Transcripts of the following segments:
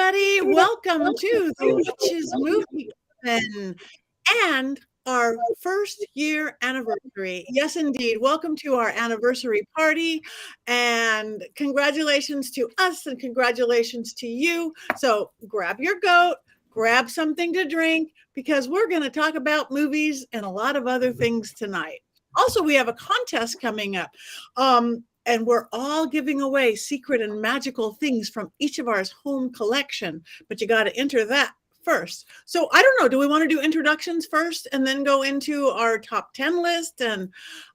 everybody. Welcome to the Witches Movie Coven and our first year anniversary. Yes, indeed. Welcome to our anniversary party, and congratulations to us and congratulations to you. So grab your goat, grab something to drink, because we're going to talk about movies and a lot of other things tonight. Also, we have a contest coming up. And we're all giving away secret and magical things from each of our home collection, but you got to enter that first. So I don't know, do we want to do introductions first and then go into our top 10 list? And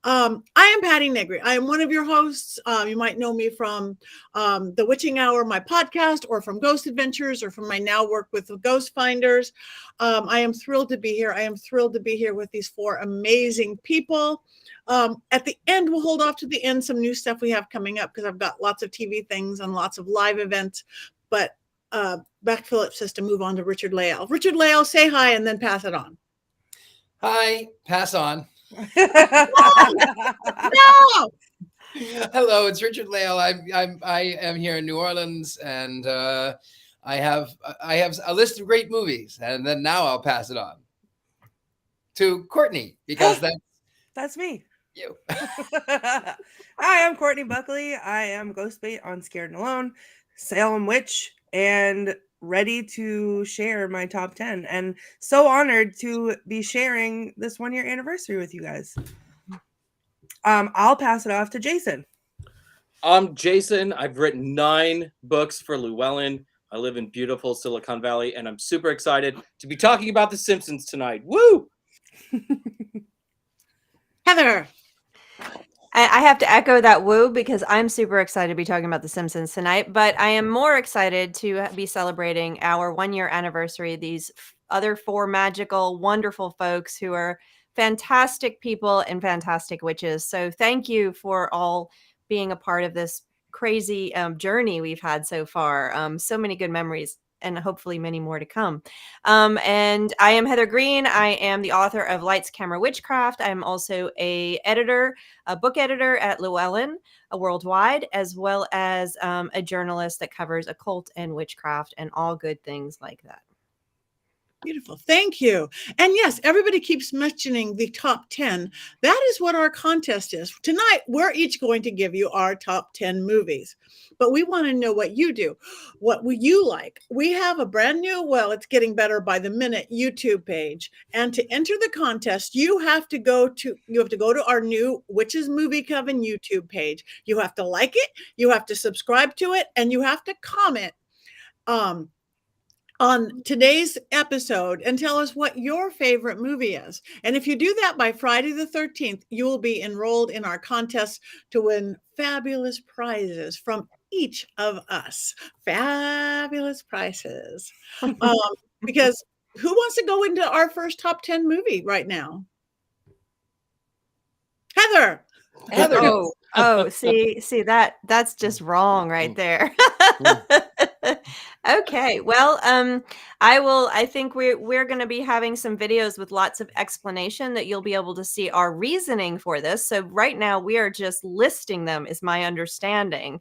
I am Patti Negri. I am one of your hosts. You might know me from The Witching Hour, my podcast, or from Ghost Adventures, or from my now work with the Ghost Finders. I am thrilled to be here. I am thrilled to be here with these four amazing people. At the end, we'll hold off to the end some new stuff we have coming up, because I've got lots of TV things and lots of live events. But back Philip says to move on to Richard-Lael. Richard-Lael, say hi and then pass it on. Hi, pass on. No! Hello, it's Richard-Lael. I am here in New Orleans, and I have a list of great movies, and then now I'll pass it on to Courtney, because that's me. You. Hi, I'm Courtney Buckley. I am Ghostbait on Scared and Alone, Salem Witch, and ready to share my top 10. And so honored to be sharing this 1-year anniversary with you guys. I'll pass it off to Jason. I'm Jason. I've written 9 books for Llewellyn. I live in beautiful Silicon Valley, and I'm super excited to be talking about The Simpsons tonight. Woo! Heather. I have to echo that woo, because I'm super excited to be talking about The Simpsons tonight, but I am more excited to be celebrating our 1-year anniversary. These other 4 magical, wonderful folks who are fantastic people and fantastic witches. So thank you for all being a part of this crazy journey we've had so far. So many good memories, and hopefully many more to come. And I am Heather Greene. I am the author of Lights, Camera, Witchcraft. I'm also a book editor at Llewellyn worldwide, as well as a journalist that covers occult and witchcraft and all good things like that. Beautiful. Thank you. And yes, everybody keeps mentioning the top 10. That is what our contest is. Tonight, we're each going to give you our top 10 movies, but we want to know what you do. What would you like? We have a brand new, well, it's getting better by the minute, YouTube page. And to enter the contest, you have to go to our new Witches Movie Coven YouTube page. You have to like it, you have to subscribe to it, and you have to comment on today's episode and tell us what your favorite movie is. And if you do that by Friday the 13th, you will be enrolled in our contest to win fabulous prizes from each of us. Fabulous prizes. Because who wants to go into our first top 10 movie right now? Heather. See that's just wrong right there. Okay, well, I think we're going to be having some videos with lots of explanation that you'll be able to see our reasoning for this. So right now we are just listing them, is my understanding,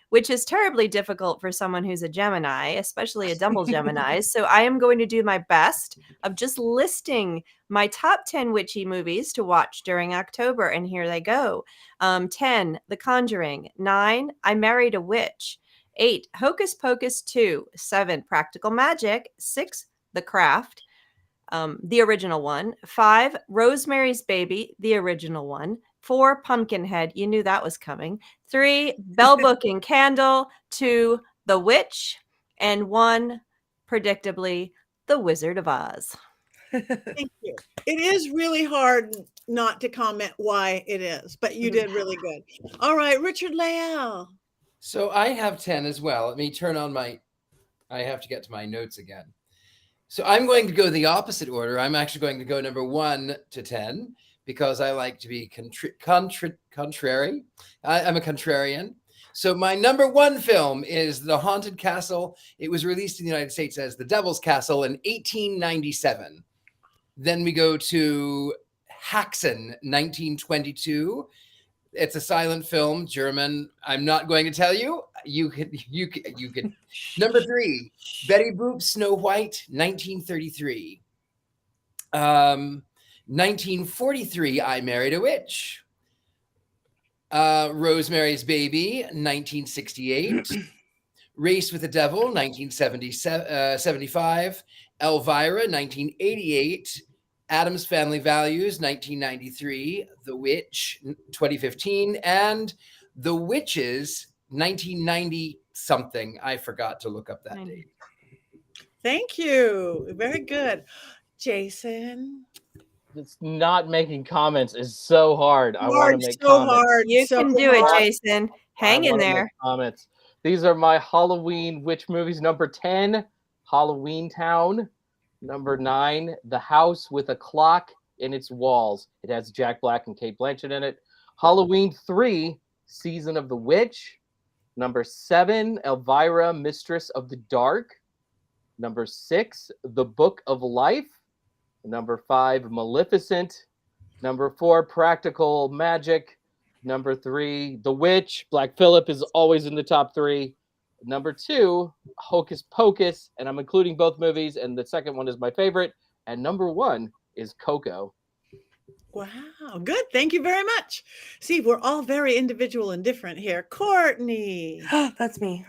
which is terribly difficult for someone who's a Gemini, especially a double Gemini. So I am going to do my best of just listing my top 10 witchy movies to watch during October. And here they go. 10, The Conjuring. 9, I Married a Witch. 8, Hocus Pocus 2. 7, Practical Magic. 6, The Craft, the original one. 5, Rosemary's Baby, the original one. 4, Pumpkinhead. You knew that was coming. 3, Bell Book and Candle. 2, The Witch. And 1, predictably, The Wizard of Oz. Thank you. It is really hard not to comment why it is, but you did really good. All right, Richard-Lael. So I have 10 as well. Let me turn on I have to get to my notes again. So I'm going to go the opposite order. I'm actually going to go number 1 to 10, because I like to be contrary. I'm a contrarian. So my number 1 film is The Haunted Castle. It was released in the United States as The Devil's Castle in 1897. Then we go to Haxan, 1922. It's a silent film, German. I'm not going to tell you. You could. Number 3, Betty Boop, Snow White, 1933. 1943, I Married a Witch. Rosemary's Baby, 1968. Race with the Devil, 1975. Elvira, 1988. Addams Family Values, 1993. The Witch, 2015. And The Witches, 1990 something. I forgot to look up that date. Thank you. Very good. Jason. It's not making comments is so hard. I want to make comments. Hard. You can do it, Jason. Hang in there. Comments. These are my Halloween witch movies. Number 10, Halloween Town. Number 9, The House with a Clock in Its Walls. It has Jack Black and Cate Blanchett in it. Halloween 3, Season of the Witch. Number 7, Elvira, Mistress of the Dark. Number 6, The Book of Life. Number 5, Maleficent. Number 4, Practical Magic. Number 3, The Witch. Black Phillip is always in the top 3. Number 2, Hocus Pocus, and I'm including both movies, and the second one is my favorite. And number 1 is Coco. Wow, good. Thank you very much. See, we're all very individual and different here. Courtney. That's me.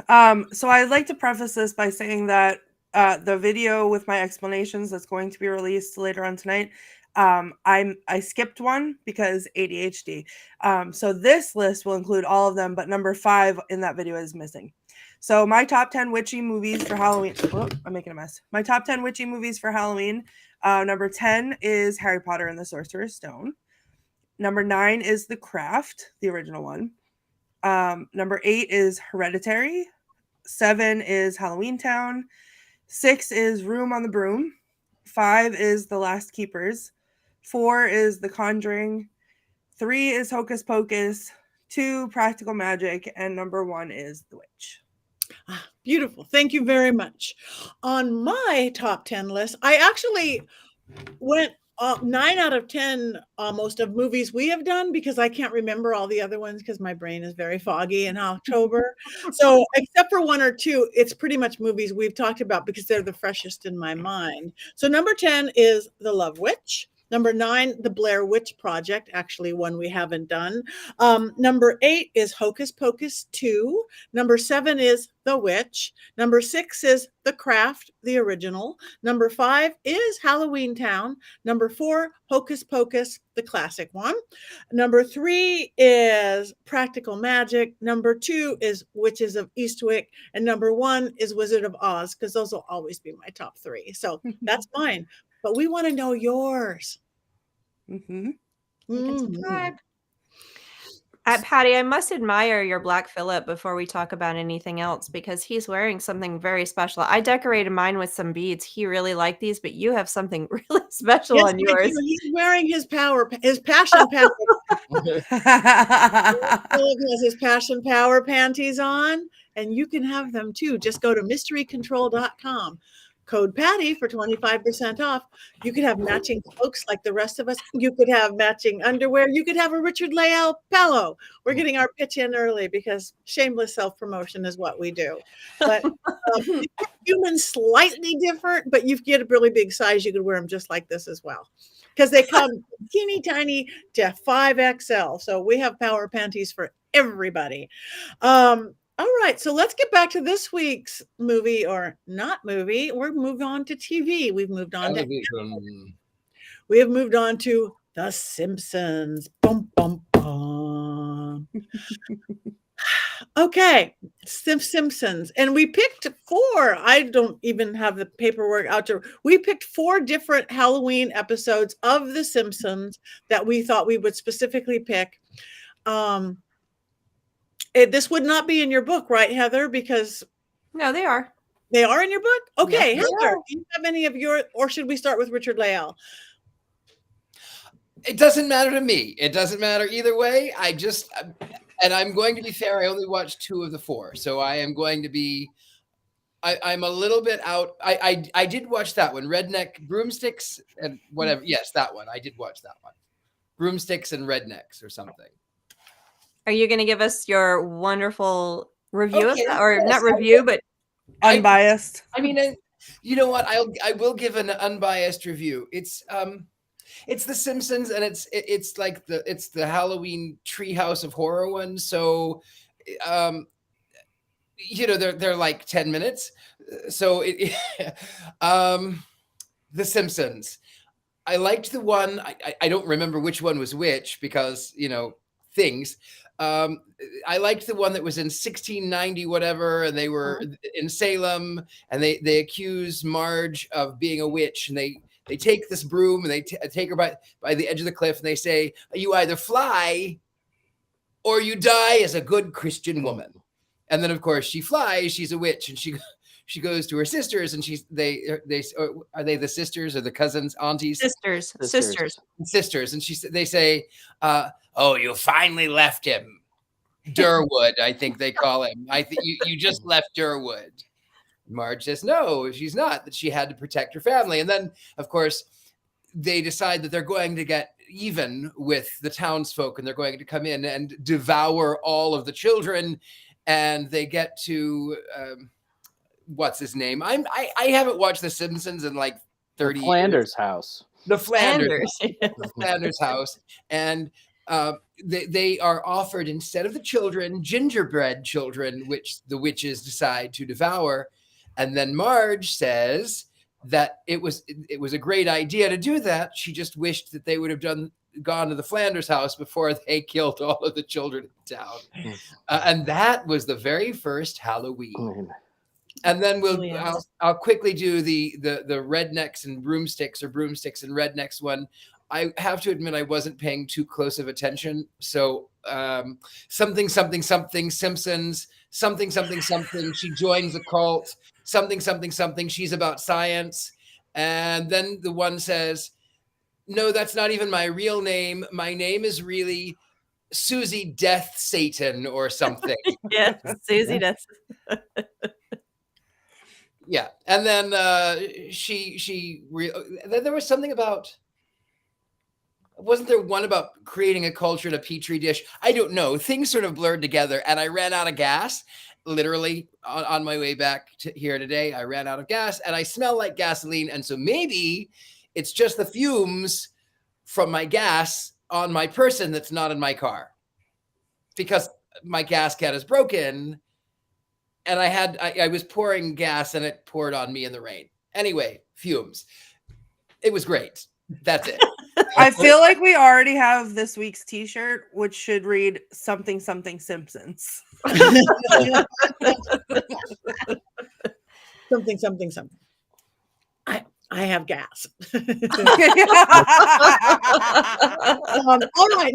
So I'd like to preface this by saying that the video with my explanations that's going to be released later on tonight, I skipped one because ADHD. So this list will include all of them, but number 5 in that video is missing. So my top 10 witchy movies for Halloween. Oh, I'm making a mess. My top 10 witchy movies for Halloween. Number 10 is Harry Potter and the Sorcerer's Stone. Number 9 is The Craft, the original one. Number 8 is Hereditary. 7 is Halloween Town. 6 is Room on the Broom. 5 is The Last Keepers. 4 is The Conjuring. 3 is Hocus Pocus. 2, Practical Magic. And number 1 is The Witch. Beautiful. Thank you very much. On my top 10 list, I actually went 9 out of 10 almost of movies we have done because I can't remember all the other ones because my brain is very foggy in October. So except for 1 or 2, it's pretty much movies we've talked about because they're the freshest in my mind. So number 10 is The Love Witch. Number 9, The Blair Witch Project, actually one we haven't done. Number 8 is Hocus Pocus 2. Number 7 is The Witch. Number 6 is The Craft, the original. Number 5 is Halloween Town. Number 4, Hocus Pocus, the classic one. Number 3 is Practical Magic. Number 2 is Witches of Eastwick. And number 1 is Wizard of Oz, because those will always be my top 3. So that's mine. But we want to know yours. Mm-hmm. Subscribe. Patty, I must admire your Black Phillip before we talk about anything else because he's wearing something very special. I decorated mine with some beads. He really liked these, but you have something really special on yours. He's wearing his passion power. Phillip has his passion power panties on, and you can have them too. Just go to mysterycontrol.com. Code Patty for 25% off. You could have matching cloaks like the rest of us. You could have matching underwear. You could have a Richard-Lael pillow. We're getting our pitch in early because shameless self-promotion is what we do. But humans slightly different, but you get a really big size. You could wear them just like this as well. Because they come teeny tiny to 5XL. So we have power panties for everybody. All right, so let's get back to this week's movie or not movie. We're moving on to TV. We've moved on we have moved on to The Simpsons. Bum, bum, bum. Okay, Simpsons. And we picked 4. I don't even have the paperwork out to. We picked 4 different Halloween episodes of The Simpsons that we thought we would specifically pick. This would not be in your book, right, Heather? Because no, they are. They are in your book? Okay, Yes, Heather, do you have any of your, or should we start with Richard-Lael? It doesn't matter to me. It doesn't matter either way. And I'm going to be fair. I only watched 2 of the 4. So I am going to be, I'm a little bit out. I did watch that one, Redneck Broomsticks and whatever. Yes, that one. I did watch that one. Broomsticks and Rednecks or something. Are you going to give us your wonderful review of Okay, that? Or yes, not I review, but Unbiased. I mean, you know what? I will give an unbiased review. It's The Simpsons, and it's like the Halloween Treehouse of Horror one. So, they're like 10 minutes. So The Simpsons. I liked the one. I don't remember which one was which because things. I liked the one that was in 1690 whatever, and they were in Salem, and they accuse Marge of being a witch, and they take this broom and they take her by the edge of the cliff, and they say, you either fly or you die as a good Christian woman. And then of course she flies. She's a witch, and she goes to her sisters, and are they the sisters or the cousins, aunties? Sisters. And they say, oh, you finally left him. Durwood, I think they call him. I think you just left Durwood. Marge says, no, she's not, that she had to protect her family. And then, of course, they decide that they're going to get even with the townsfolk, and they're going to come in and devour all of the children. And they get to, what's his name? I haven't watched The Simpsons in like 30 years. Flanders house. The Flanders house. And they are offered, instead of the children, gingerbread children, which the witches decide to devour. And then Marge says that it was a great idea to do that. She just wished that they would have gone to the Flanders house before they killed all of the children in town. And that was the very first Halloween. And then I'll quickly do the rednecks and broomsticks, or broomsticks and rednecks one. I have to admit, I wasn't paying too close of attention. So something Simpsons, something she joins a cult, something she's about science. And then the one says, no, that's not even my real name. My name is really Susie Death Satan or something. Yeah, Susie Death. Yeah. And then there was something about, wasn't there one about creating a culture in a petri dish? I don't know. Things sort of blurred together, and I ran out of gas. Literally on my way back to here today, I ran out of gas, and I smell like gasoline. And so maybe it's just the fumes from my gas on my person that's not in my car, because my gas can is broken, and I was pouring gas and it poured on me in the rain. Anyway, fumes. It was great. That's it. I feel like we already have this week's t-shirt, which should read something Simpsons. Something. I have gas. All right,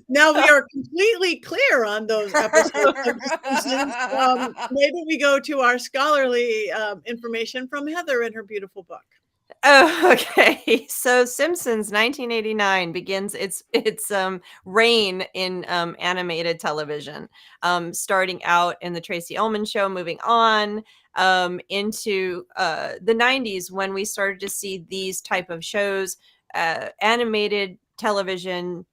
now we are completely clear on those episodes of The Simpsons. Maybe we go to our scholarly information from Heather in her beautiful book. Oh, okay. So Simpsons 1989 begins its reign in animated television, starting out in the Tracy Ullman Show, moving on into the 90s, when we started to see these type of shows, animated television,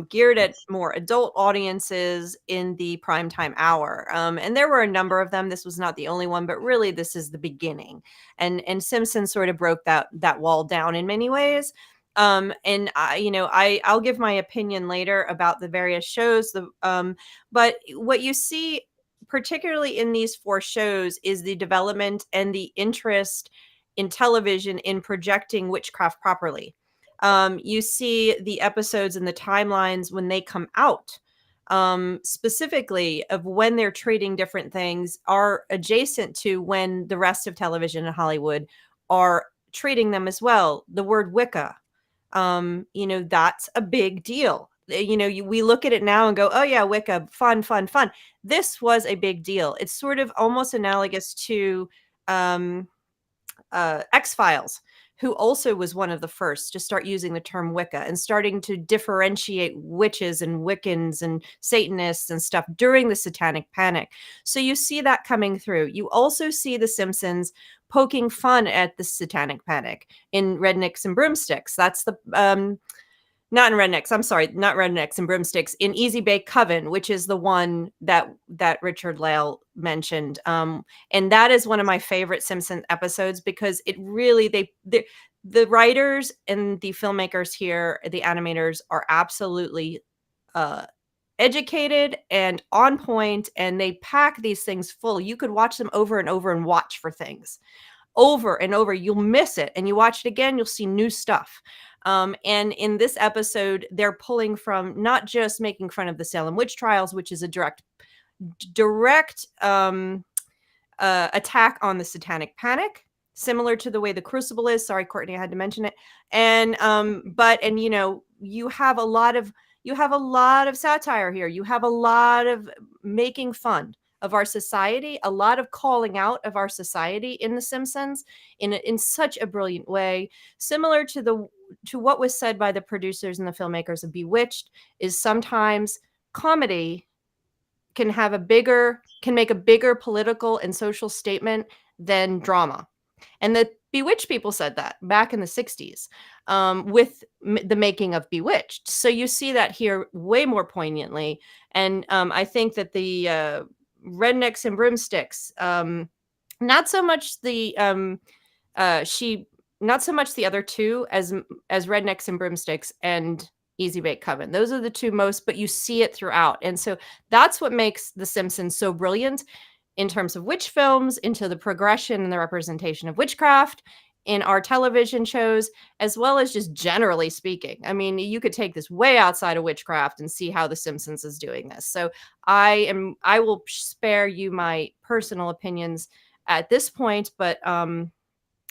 geared at more adult audiences in the primetime hour. And there were a number of them. This was not the only one, but really this is the beginning. And Simpsons sort of broke that wall down in many ways. And I'll give my opinion later about the various shows. But what you see, particularly in these 4 shows, is the development and the interest in television in projecting witchcraft properly. You see the episodes and the timelines when they come out, specifically of when they're treating different things, are adjacent to when the rest of television in Hollywood are treating them as well. The word Wicca, that's a big deal. We look at it now and go, oh yeah, Wicca, fun. This was a big deal. It's sort of almost analogous to X-Files, who also was one of the first to start using the term Wicca and starting to differentiate witches and Wiccans and Satanists and stuff during the Satanic Panic. So you see that coming through. You also see The Simpsons poking fun at the Satanic Panic in Rednecks and Broomsticks. That's the not in Rednecks. I'm sorry, not Rednecks and Broomsticks. In Easy Bake Coven, which is the one that Richard-Lael mentioned, and that is one of my favorite Simpsons episodes because it really the writers and the filmmakers here, the animators, are absolutely educated and on point, and they pack these things full. You could watch them over and over and watch for things over and over. You'll miss it, and you watch it again, you'll see new stuff. And in this episode, they're pulling from not just making fun of the Salem witch trials, which is a direct attack on the satanic panic, similar to the way the Crucible is. Sorry, Courtney, I had to mention it. And you know, you have a lot of satire here. You have a lot of making fun of our society, a lot of calling out of our society in The Simpsons in such a brilliant way, similar to what was said by the producers and the filmmakers of Bewitched. Is sometimes comedy can make a bigger political and social statement than drama. And the Bewitched people said that back in the 60s with the making of Bewitched. So you see that here way more poignantly. And I think that the Rednecks and Broomsticks, not so much the other two as Rednecks and Broomsticks and Easy Bake Coven. Those are the two most, but you see it throughout. And so that's what makes The Simpsons so brilliant in terms of witch films, into the progression and the representation of witchcraft in our television shows, as well as just generally speaking. I mean, you could take this way outside of witchcraft and see how The Simpsons is doing this. So I will spare you my personal opinions at this point, but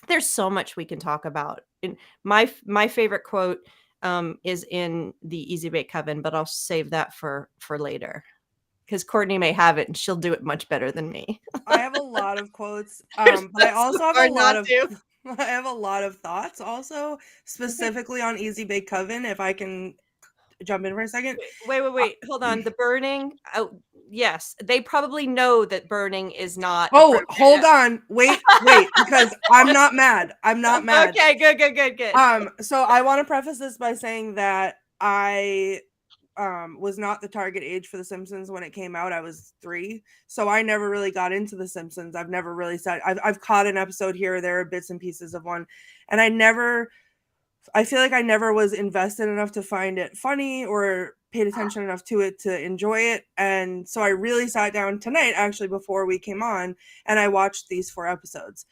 there's so much we can talk about. My favorite quote is in the Easy Bake Coven, but I'll save that for later, because Courtney may have it and she'll do it much better than me. I have a lot of quotes, but I also have a lot of I have a lot of thoughts also, specifically on Easy Bake Coven, if I can jump in for a second. Wait. Hold on. The burning. Oh, yes. They probably know that burning is not. Oh, hold on. Wait, because I'm not mad. I'm not mad. Okay, good. So I want to preface this by saying that I was not the target age for The Simpsons when it came out. I was 3, so I never really got into The Simpsons. I've never really said I've caught an episode here or there, bits and pieces of one, and I feel like I never was invested enough to find it funny or paid attention enough to it to enjoy it. And so I really sat down tonight, actually, before we came on, and I watched these 4 episodes.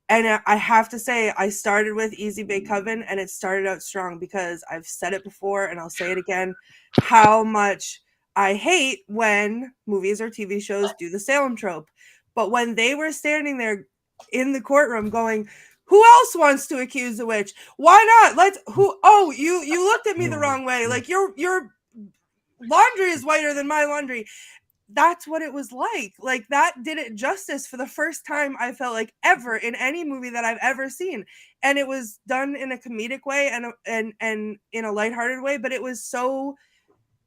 And I have to say, I started with Easy Bake Coven, and it started out strong because I've said it before, and I'll say it again, how much I hate when movies or TV shows do the Salem trope. But when they were standing there in the courtroom going, who else wants to accuse a witch? Why not? You looked at me the wrong way. Like, your laundry is whiter than my laundry. That's what it was like. Like, that did it justice for the first time, I felt like, ever in any movie that I've ever seen. And it was done in a comedic way and in a lighthearted way, but it was so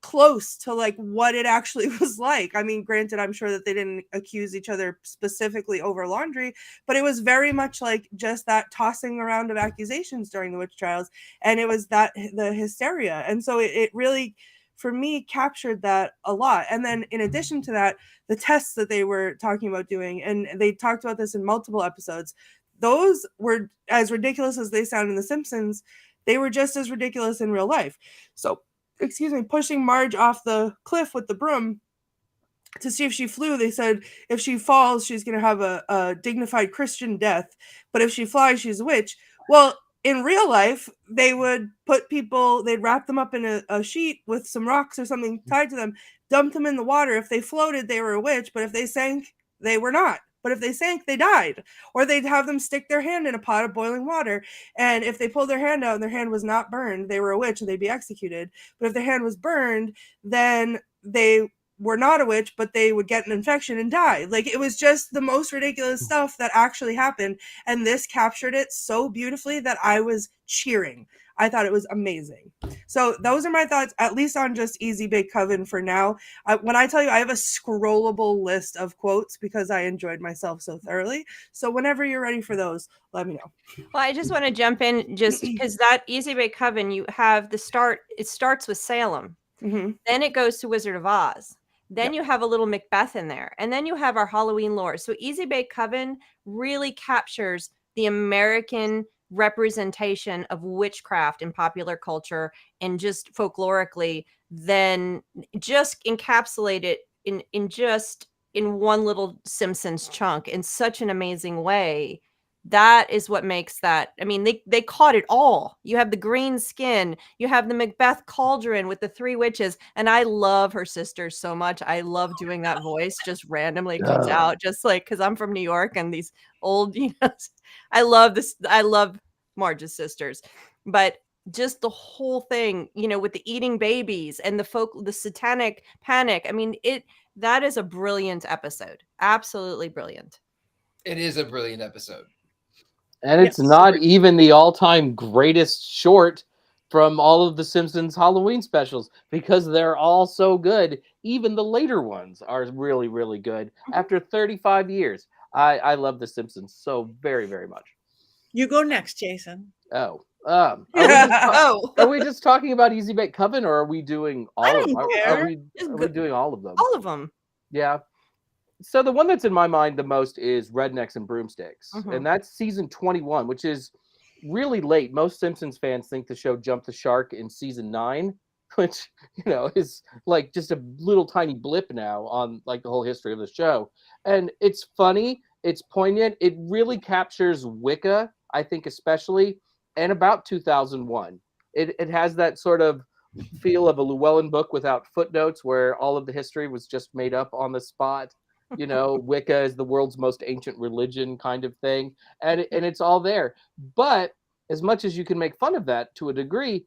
close to like what it actually was like. I mean, granted, I'm sure that they didn't accuse each other specifically over laundry, but it was very much like just that tossing around of accusations during the witch trials. And it was the hysteria. And so it really, for me, captured that a lot. And then in addition to that, the tests that they were talking about doing, and they talked about this in multiple episodes, those were as ridiculous as they sound in The Simpsons. They were just as ridiculous in real life. So, pushing Marge off the cliff with the broom to see if she flew. They said if she falls, she's going to have a dignified Christian death. But if she flies, she's a witch. Well, in real life, they would they'd wrap them up in a sheet with some rocks or something tied to them, dump them in the water. If they floated, they were a witch. But if they sank, they were not. But if they sank, they died. Or they'd have them stick their hand in a pot of boiling water. And if they pulled their hand out and their hand was not burned, they were a witch and they'd be executed. But if their hand was burned, then they were not a witch, but they would get an infection and die. Like, it was just the most ridiculous stuff that actually happened. And this captured it so beautifully that I was cheering. I thought it was amazing. So those are my thoughts, at least on just Easy Bake Coven for now. When I tell you, I have a scrollable list of quotes because I enjoyed myself so thoroughly. So whenever you're ready for those, let me know. Well, I just want to jump in just because that Easy Bake Coven, you have the start. It starts with Salem, then it goes to Wizard of Oz. Then you have a little Macbeth in there, and then you have our Halloween lore. So Easy Bake Coven really captures the American representation of witchcraft in popular culture and just folklorically, then just encapsulate it in one little Simpsons chunk in such an amazing way. That is what makes that. I mean, they caught it all. You have the green skin, you have the Macbeth cauldron with the three witches, and I love her sisters so much. I love doing that voice, just randomly comes out, just like because I'm from New York and these old, I love this. I love Marge's sisters, but just the whole thing, with the eating babies and the satanic panic. I mean, that is a brilliant episode. Absolutely brilliant. It is a brilliant episode. And it's not even the all-time greatest short from all of the Simpsons Halloween specials because they're all so good. Even the later ones are really, really good. After 35 years, I love the Simpsons so very, very much. You go next, Jason. Oh, are we just talking about Easy Bake Coven, or are we doing all of them? Are we doing all of them? All of them. Yeah. So the one that's in my mind the most is Rednecks and Broomsticks, and that's season 21, which is really late. Most Simpsons fans think the show jumped the shark in season 9, which is like just a little tiny blip now on like the whole history of the show. And it's funny, it's poignant, it really captures Wicca, I think especially, and about 2001. It has that sort of feel of a Llewellyn book without footnotes, where all of the history was just made up on the spot. Wicca is the world's most ancient religion kind of thing. And it's all there. But as much as you can make fun of that to a degree,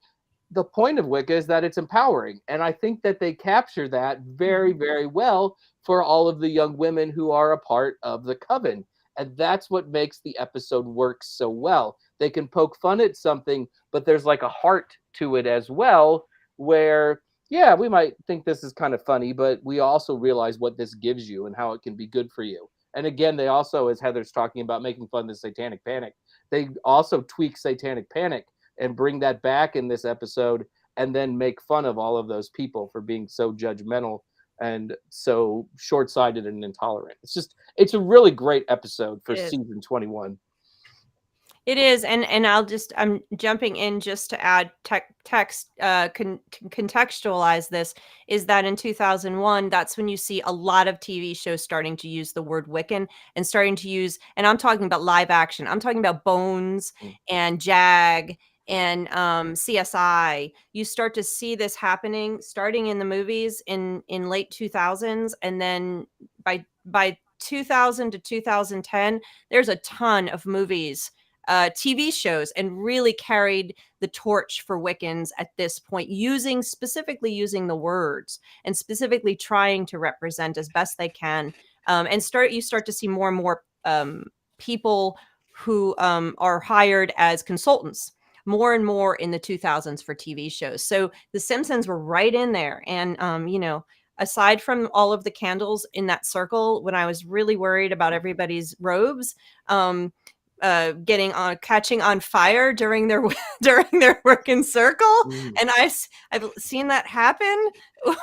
the point of Wicca is that it's empowering. And I think that they capture that very, very well for all of the young women who are a part of the Coven. And that's what makes the episode work so well. They can poke fun at something, but there's like a heart to it as well, where yeah, we might think this is kind of funny, but we also realize what this gives you and how it can be good for you. And again, they also, as Heather's talking about making fun of the Satanic Panic, they also tweak Satanic Panic and bring that back in this episode and then make fun of all of those people for being so judgmental and so short-sighted and intolerant. It's a really great episode for season 21. It is, and I'm jumping in just to add text, contextualize this, is that in 2001, that's when you see a lot of TV shows starting to use the word Wiccan and starting to use, and I'm talking about live action. I'm talking about Bones and Jag and CSI. You start to see this happening starting in the movies in late 2000s, and then by 2000 to 2010, there's a ton of movies, TV shows, and really carried the torch for Wiccans at this point, specifically using the words and specifically trying to represent as best they can. You start to see more and more people who are hired as consultants more and more in the 2000s for TV shows. So The Simpsons were right in there. And, aside from all of the candles in that circle, when I was really worried about everybody's robes, catching on fire during their working circle. And I've seen that happen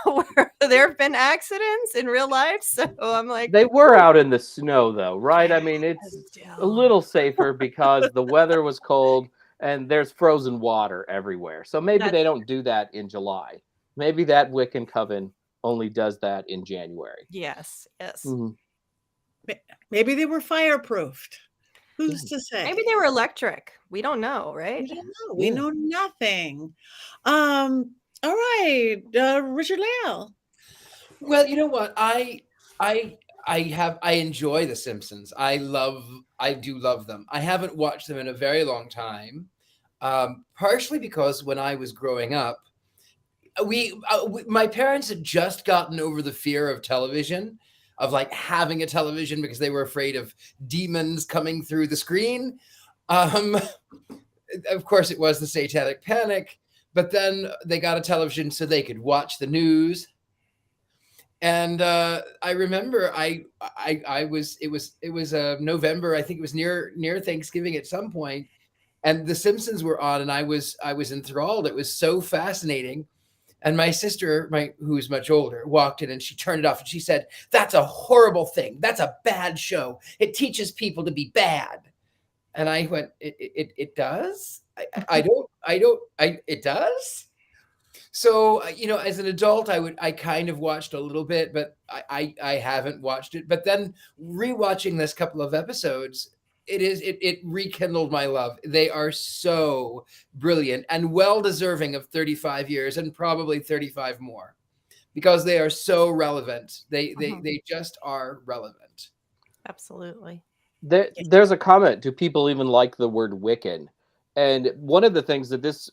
where there have been accidents in real life. So I'm like, they were out in the snow though, right? I mean, it's a little safer because the weather was cold and there's frozen water everywhere. So maybe they don't do that in July. Maybe that Wiccan Coven only does that in January. Yes. Maybe they were fireproofed. Who's to say? Maybe they were electric. We don't know, right? We don't know. We know nothing. All right, Richard-Lael. Well, you know what? I enjoy The Simpsons. I do love them. I haven't watched them in a very long time, partially because when I was growing up, my parents had just gotten over the fear of television, of like having a television, because they were afraid of demons coming through the screen. of course, it was the Satanic Panic, but then they got a television so they could watch the news. And I remember it was November. I think it was near Thanksgiving at some point, and The Simpsons were on, and I was enthralled. It was so fascinating. And my sister, who's much older, walked in and she turned it off and she said, "That's a horrible thing. That's a bad show. It teaches people to be bad." And I went, "It does? It does?" So, as an adult, I kind of watched a little bit, but I haven't watched it. But then rewatching this couple of episodes, it rekindled my love. They are so brilliant and well deserving of 35 years and probably 35 more, because they are so relevant. They just are relevant. Absolutely. There's a comment. Do people even like the word Wiccan? And one of the things that this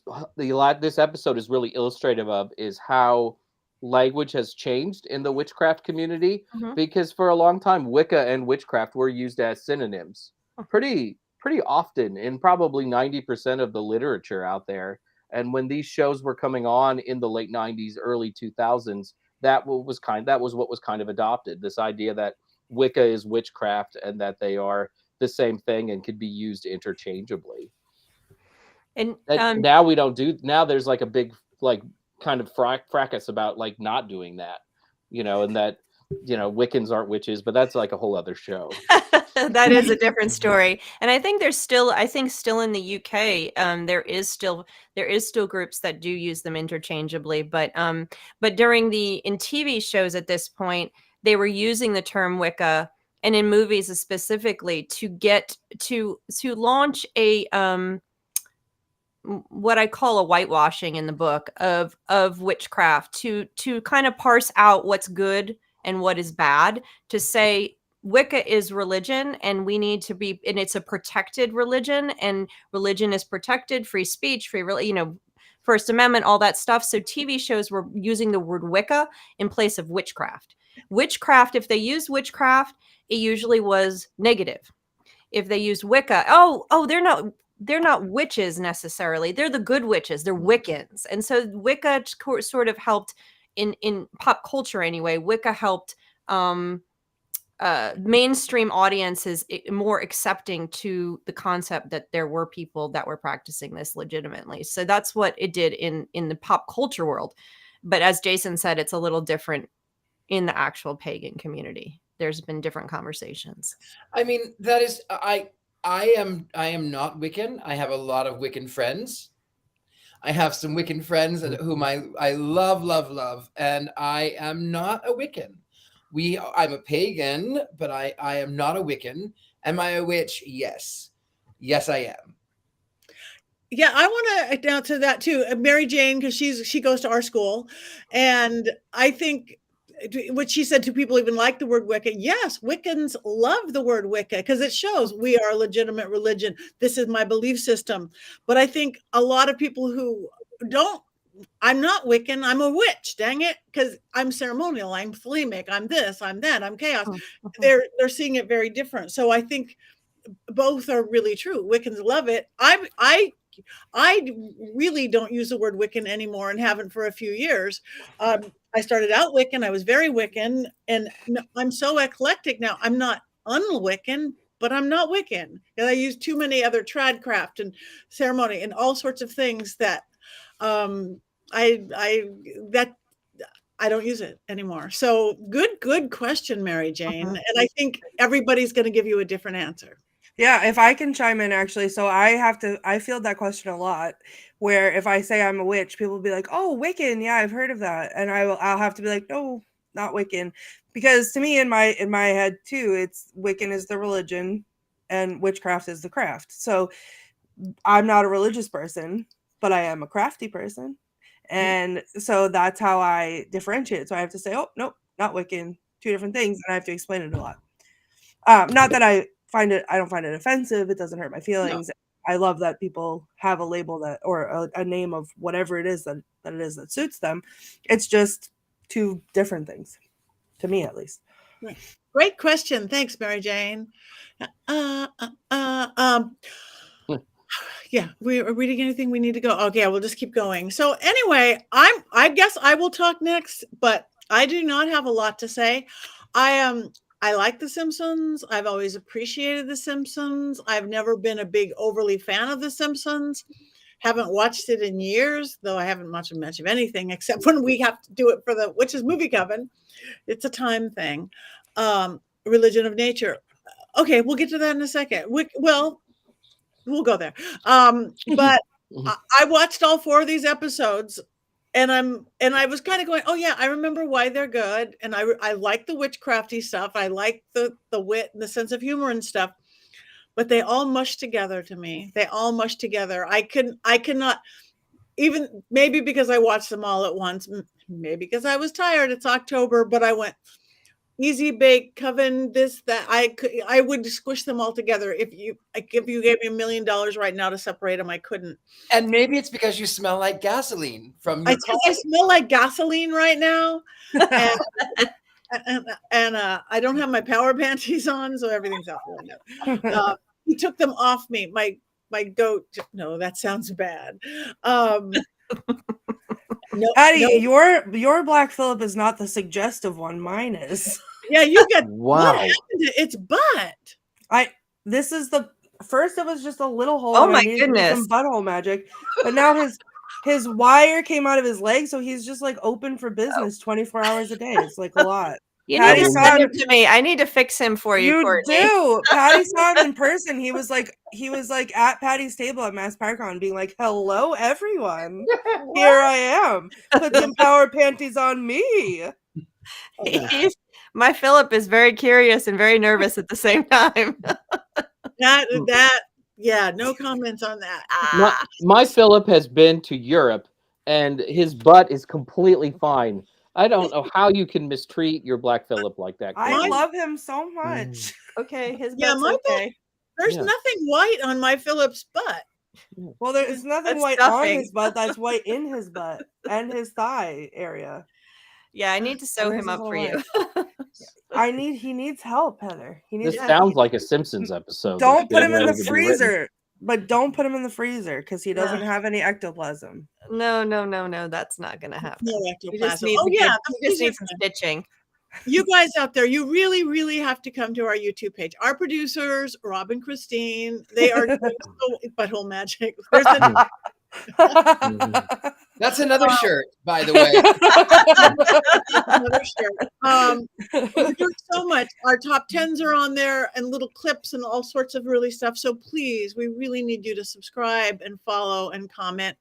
episode is really illustrative of is how language has changed in the witchcraft community. Because for a long time, Wicca and witchcraft were used as synonyms pretty often in probably 90% of the literature out there. And when these shows were coming on in the late 90s, early 2000s, that was what was kind of adopted. This idea that Wicca is witchcraft and that they are the same thing and could be used interchangeably. And now we don't do. Now there's like a big kind of fracas about not doing that, and that Wiccans aren't witches, but that's like a whole other show. That is a different story. And I think still in the UK, there is still groups that do use them interchangeably, but in TV shows at this point, they were using the term Wicca, and in movies specifically to launch a what I call a whitewashing in the book of witchcraft, to kind of parse out what's good and what is bad, to say Wicca is religion and we need to be, and it's a protected religion, and religion is protected, free speech, First Amendment, all that stuff. So TV shows were using the word Wicca in place of witchcraft. Witchcraft, if they used witchcraft, it usually was negative. If they used Wicca, they're not witches necessarily. They're the good witches. They're Wiccans. And so Wicca sort of helped in pop culture anyway. Wicca helped mainstream audiences more accepting to the concept that there were people that were practicing this legitimately. So that's what it did in the pop culture world. But as Jason said, it's a little different in the actual pagan community. There's been different conversations. I mean, that is, I am not Wiccan. I have a lot of Wiccan friends. I have some Wiccan friends whom I love, and I am not a Wiccan. I'm a pagan, but I am not a Wiccan. Am I a witch? Yes, I am. Yeah, I want to down to that too. Mary Jane, because she goes to our school, and I think what she said, do people even like the word Wicca? Yes, Wiccans love the word Wicca because it shows we are a legitimate religion. This is my belief system. But I think a lot of people who don't, I'm not Wiccan, I'm a witch, dang it, because I'm ceremonial, I'm thelemic, I'm this, I'm that, I'm chaos. They're seeing it very different. So I think both are really true. Wiccans love it. I really don't use the word Wiccan anymore and haven't for a few years. I started out Wiccan. I was very Wiccan, and I'm so eclectic now. I'm not un-Wiccan, but I'm not Wiccan. And I use too many other tradcraft and ceremony and all sorts of things that I don't use it anymore. So good question, Mary Jane. And I think everybody's going to give you a different answer. Yeah, if I can chime in, actually. So I field that question a lot, where if I say I'm a witch, people will be like, "Oh, Wiccan, yeah, I've heard of that." And I'll have to be like, "No, not Wiccan." Because to me, in my head too, it's Wiccan is the religion and witchcraft is the craft. So I'm not a religious person, but I am a crafty person. And so that's how I differentiate. So I have to say, "Oh, nope, not Wiccan," two different things, and I have to explain it a lot. Not that I don't find it offensive. It doesn't hurt my feelings. No. I love that people have a label that, or a name of whatever it is that suits them. It's just two different things, to me at least. Great question. Thanks, Mary Jane. Yeah, we are reading anything we need to go. Okay, we'll just keep going. So anyway, I guess I will talk next, but I do not have a lot to say. I like The Simpsons. I've always appreciated The Simpsons. I've never been a big overly fan of The Simpsons. Haven't watched it in years, though I haven't watched much of anything except when we have to do it for the Witches Movie Coven. It's a time thing. Religion of Nature. Okay, we'll get to that in a second. Well, we'll go there. But I watched all 4 of these episodes, and I was kind of going, oh yeah, I remember why they're good, and I like the witchcrafty stuff. I like the wit and the sense of humor and stuff, but they all mush together to me. They all mush together. I cannot, even maybe because I watched them all at once, maybe because I was tired. It's October, but I went Easy Bake, Coven, this, that. I would squish them all together. If you gave me $1 million right now to separate them, I couldn't. And maybe it's because you smell like gasoline from your I smell like gasoline right now, and I don't have my power panties on, so everything's off right now. He took them off me. My goat. No, that sounds bad. No, Patti, your Black Phillip is not the suggestive one. Mine is. Yeah, you got wow. What happened to its butt? This is the first. It was just a little hole. Oh my goodness! Some butthole magic, but now his wire came out of his leg, so he's just like open for business 24 hours a day. It's like a lot. You need to send him to me. I need to fix him for you, Courtney. Do. Patti saw him in person. He was like at Patty's table at Mass PowerCon being like, hello, everyone. Here I am. Put some power panties on me. My Philip is very curious and very nervous at the same time. Yeah, no comments on that. My Philip has been to Europe and his butt is completely fine. I don't know how you can mistreat your Black Phillip like that. I love him so much. Okay, his butt's okay. There's nothing white on my Phillip's butt. Well, there's nothing white on his butt. That's white in his butt and his thigh area. Yeah, I need to sew him up for you. He needs help, Heather. This sounds like a Simpsons episode. Don't put him in the freezer. But don't put him in the freezer because he doesn't have any ectoplasm. No. That's not going to happen. No ectoplasm. He just needs some stitching. You guys out there, you really, really have to come to our YouTube page. Our producers, Rob and Christine, they are butthole magic. That's another shirt, by the way. Another shirt. We're doing so much. Our top 10s are on there and little clips and all sorts of really stuff. So please, we really need you to subscribe and follow and comment.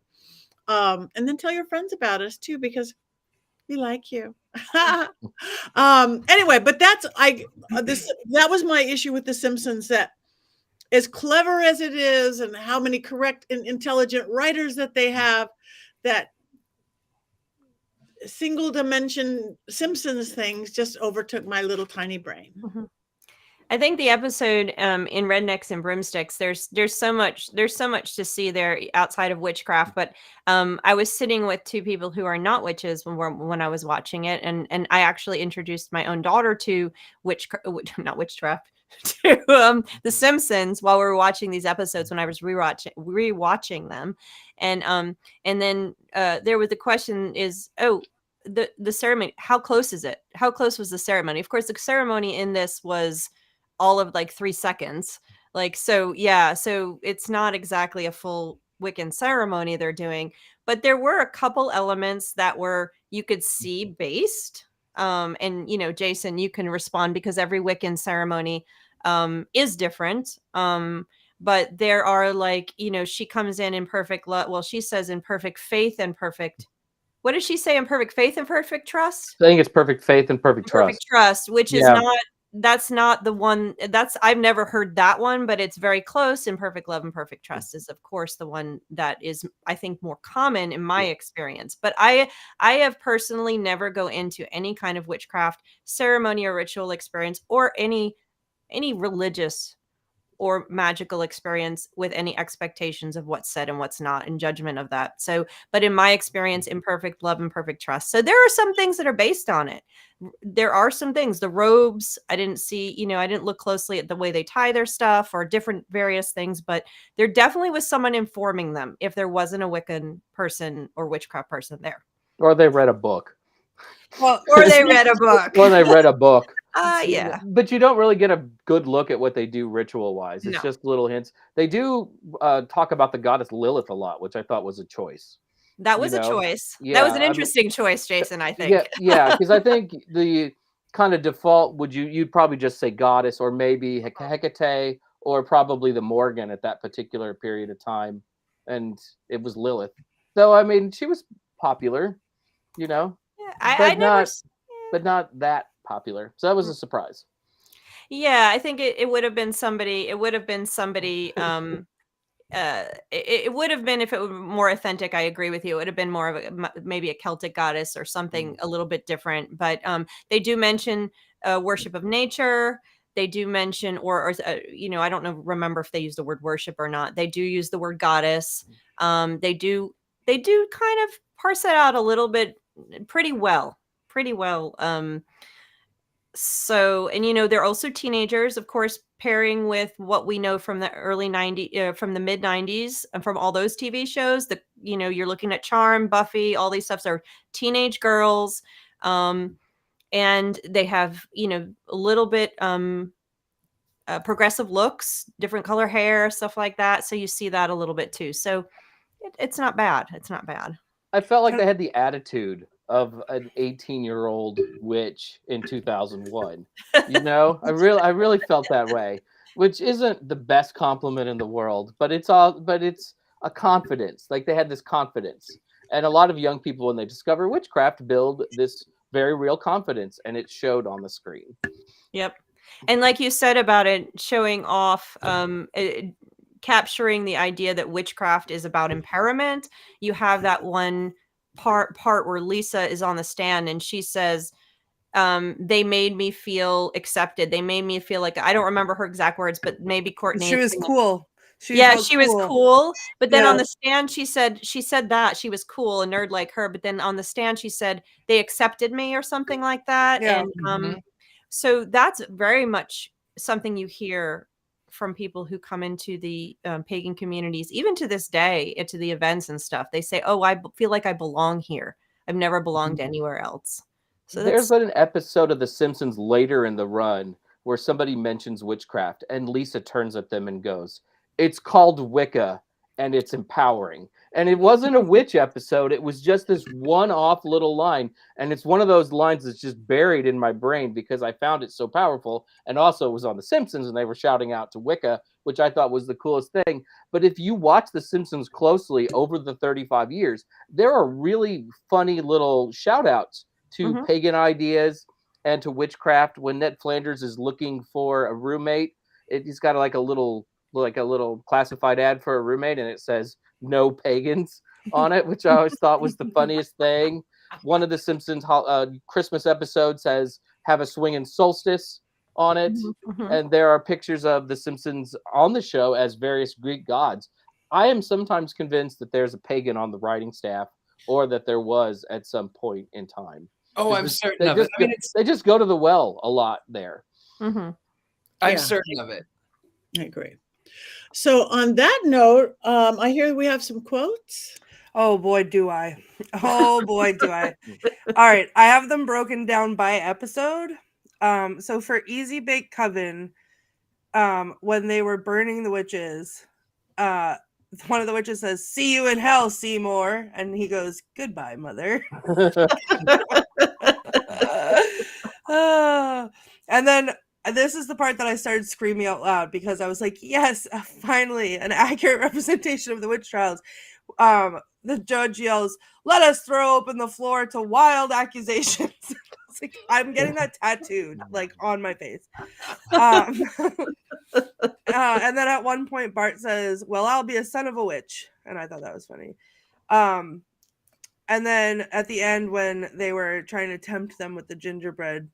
And then tell your friends about us too, because we like you. Anyway, but that was my issue with The Simpsons, that as clever as it is and how many correct and intelligent writers that they have, that single dimension Simpsons things just overtook my little tiny brain. Mm-hmm. I think the episode in Rednecks and Broomsticks, there's so much to see there outside of witchcraft. But I was sitting with 2 people who are not witches when I was watching it, and I actually introduced my own daughter to not witchcraft, to The Simpsons while we were watching these episodes when I was rewatching them, and then there was the question is, the ceremony, how close is it? How close was the ceremony? Of course, the ceremony in this was all of like 3 seconds. So it's not exactly a full Wiccan ceremony they're doing, but there were a couple elements that you could see based. And Jason, you can respond because every Wiccan ceremony is different. But there are she comes in perfect love. Well, she says in perfect faith and perfect. What does she say? In perfect faith and perfect trust? I think it's perfect faith and perfect trust. Perfect trust, which is that's not the one. I've never heard that one, but it's very close. In perfect love and perfect trust is, of course, the one that is, I think, more common in my experience. But I have personally never go into any kind of witchcraft ceremony or ritual experience or any religious or magical experience with any expectations of what's said and what's not and judgment of that. So, but in my experience, imperfect love and perfect trust. So there are some things that are based on it. There are some things, the robes, I didn't see, I didn't look closely at the way they tie their stuff or different various things, but there definitely was someone informing them if there wasn't a Wiccan person or witchcraft person there. Or they read a book. Well, Or they read a book. Or they read a book. Yeah. But you don't really get a good look at what they do ritual-wise. It's No. just little hints. They do talk about the goddess Lilith a lot, which I thought was a choice. That was a choice. That was an interesting choice, Jason, I think. Yeah, because I think the kind of default you'd probably just say goddess or maybe Hecate or probably the Morgan at that particular period of time. And it was Lilith. So, I mean, she was popular, Yeah, I never... But not that popular. So that was a surprise. Yeah, I think it would have been somebody. It would have been somebody. It would have been, if it were more authentic. I agree with you. It would have been more of maybe a Celtic goddess or something a little bit different. But they do mention worship of nature. They do mention, or I don't know. Remember if they use the word worship or not. They do use the word goddess. They do kind of parse it out a little bit, pretty well. So, and they're also teenagers, of course, pairing with what we know from the early 90s, from the mid 90s, and from all those TV shows. You're looking at Charm, Buffy, all these stuffs are teenage girls, and they have a little bit progressive looks, different color hair, stuff like that. So you see that a little bit too. So it's not bad. It's not bad. I felt like they had the attitude of an 18-year-old witch in 2001. I really felt that way, which isn't the best compliment in the world, but it's a confidence. Like they had this confidence. And a lot of young people, when they discover witchcraft, build this very real confidence, and it showed on the screen. Yep. And like you said about it showing off, capturing the idea that witchcraft is about empowerment. You have that one part where Lisa is on the stand and she says, they made me feel accepted. They made me feel like, I don't remember her exact words, but maybe Courtney. She was cool. She was cool. But then on the stand, she said that she was cool, a nerd like her. But then on the stand, she said they accepted me or something like that. Yeah. And so that's very much something you hear from people who come into the pagan communities, even to this day, into the events and stuff. They say, oh, I feel like I belong here. I've never belonged anywhere else. So there's an episode of The Simpsons later in the run where somebody mentions witchcraft and Lisa turns at them and goes, it's called Wicca and it's empowering. And it wasn't a witch episode. It was just this one-off little line. And it's one of those lines that's just buried in my brain because I found it so powerful. And also it was on The Simpsons and they were shouting out to Wicca, which I thought was the coolest thing. But if you watch The Simpsons closely over the 35 years, there are really funny little shout-outs to pagan ideas and to witchcraft. When Ned Flanders is looking for a roommate, he's got like a little classified ad for a roommate, and it says no pagans on it, which I always thought was the funniest thing. One of the Simpsons Christmas episodes says have a swinging solstice on it. And there are pictures of the Simpsons on the show as various Greek gods. I am sometimes convinced that there's a pagan on the writing staff, or that there was at some point in time. Oh, I'm certain of it. They just go to the well a lot there. I'm certain of it. I agree. So on that note, I hear we have some quotes. Oh boy, do I. Oh boy, do I. All right. I have them broken down by episode. So for Easy Bake Coven, when they were burning the witches, one of the witches says, "See you in hell, Seymour." And he goes, "Goodbye, mother." And then this is the part that I started screaming out loud because I was like, yes, finally, an accurate representation of the witch trials. The judge yells, "Let us throw open the floor to wild accusations." It's like, I'm getting that tattooed like on my face. And then at one point Bart says, "Well, I'll be a son of a witch." And I thought that was funny. And then at the end, when they were trying to tempt them with the gingerbread